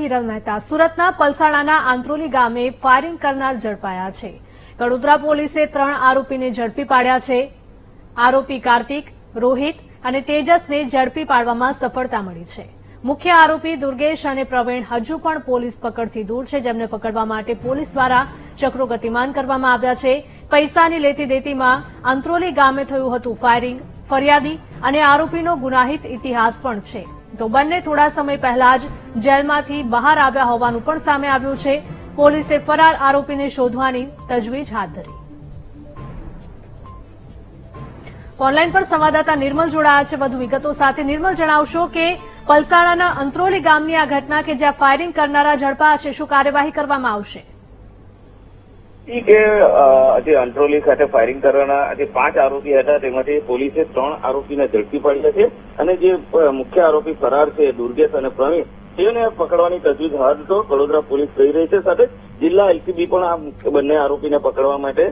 હિરલ મહેતા સુરતના પલસાણાના આંત્રોલી ગામે ફાયરિંગ કરનાર ઝડપાયા છે। કડોદરા પોલીસે 3 આરોપીને ઝડપી પાડ્યા છે। આરોપી કાર્તિક, રોહિત અને તેજસને ઝડપી પાડવામાં સફળતા મળી છે। મુખ્ય આરોપી દુર્ગેશ અને પ્રવીણ હજુ પણ પોલીસ પકડથી દૂર છે, જેમને પકડવા માટે પોલીસ દ્વારા ચક્રો ગતિમાન કરવામાં આવ્યા છે। પૈસાની લેતી દેતીમાં આંત્રોલી ગામે થયું હતું ફાયરિંગ। ફરિયાદી અને આરોપીનો ગુનાહિત ઇતિહાસ પણ છે, તો બંને થોડા સમય પહેલા જ જેલમાંથી બહાર આવ્યા હોવાનું પણ સામે આવ્યું છે। પોલીસે ફરાર આરોપીને શોધવાની તજવીજ હાથ ધરી। ઓનલાઈન પર સંવાદદાતા નિર્મલ જોડાયા છે વધુ વિગતો સાથે। નિર્મલ, જણાવશો કે પલસાણાના અંત્રોલી ગામની આ ઘટના કે જ્યાં ફાયરિંગ કરનારા ઝડપાયા છે, શું કાર્યવાહી કરવામાં આવશે? કે જે અંત્રોલી ખાતે ફાયરિંગ કરવાના જે 5 આરોપી હતા તેમાંથી પોલીસે 3 આરોપીને ઝડપી પાડ્યા છે અને જે મુખ્ય આરોપી ફરાર છે દુર્ગેશ અને પ્રવીણ તેને પકડવાની તજવીજ હાથ તો વડોદરા પોલીસ કરી રહી છે। સાથે જિલ્લા એલસીબી પણ આ બંને આરોપીને પકડવા માટે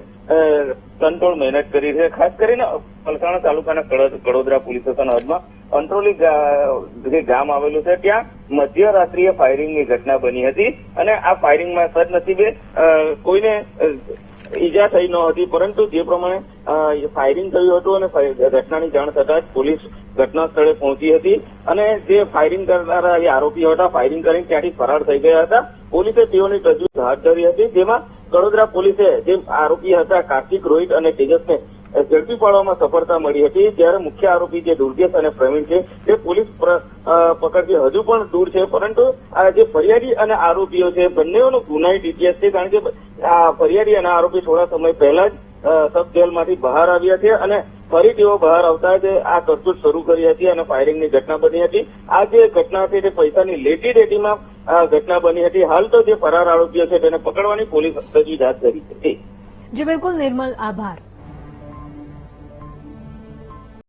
કંટ્રોલ મહેનત કરી છે। ખાસ કરીને પલસાણા તાલુકાના કડોદરા પોલીસ સ્ટેશન હદમાં અંત્રોલી જે ગામ આવેલું છે ત્યાં મધ્યરાત્રિએ ફાયરિંગની ઘટના બની હતી અને આ ફાયરિંગમાં સદનસીબે કોઈને ઈજા થઈ ન હતી, પરંતુ જે પ્રમાણે ફાયરિંગ થયું હતું અને ઘટનાની જાણ થતાં જ પોલીસ ઘટના સ્થળે પહોંચી હતી અને જે ફાયરિંગ કરનારા જે આરોપીઓ હતા ફાયરિંગ કરીને ત્યાંથી ફરાર થઈ ગયા હતા। પોલીસે તેઓની તજવીજ હાથ ધરી હતી, જેમાં કડોદરા પોલીસે જે આરોપી હતા કાર્તિક, રોહિત અને તેજસને ઝડપી પાડવામાં સફળતા મળી હતી। જ્યારે મુખ્ય આરોપી જે દુર્ગેશ અને પ્રવીણ છે તે પોલીસ પકડથી હજુ પણ દૂર છે, પરંતુ આ જે ફરિયાદી અને આરોપીઓ છે બંનેઓનો ગુનાહિત ઇતિહાસ છે, કારણ કે આ ફરિયાદી અને આરોપી થોડા સમય પહેલા જ સબ જેલમાંથી બહાર આવ્યા છે અને ફરી તેઓ બહાર આવતા જ આ કરતૂત શરૂ કરી હતી અને ફાયરિંગની ઘટના બની હતી। આ જે ઘટના હતી તે પૈસાની લેતી દેતીમાં ઘટના બની હતી। હાલ તો જે ફરાર આરોપીઓ છે તેને પકડવાની પોલીસ તજવીજ હાથ ધરી છે। જી બિલકુલ નિર્મલ, આભાર।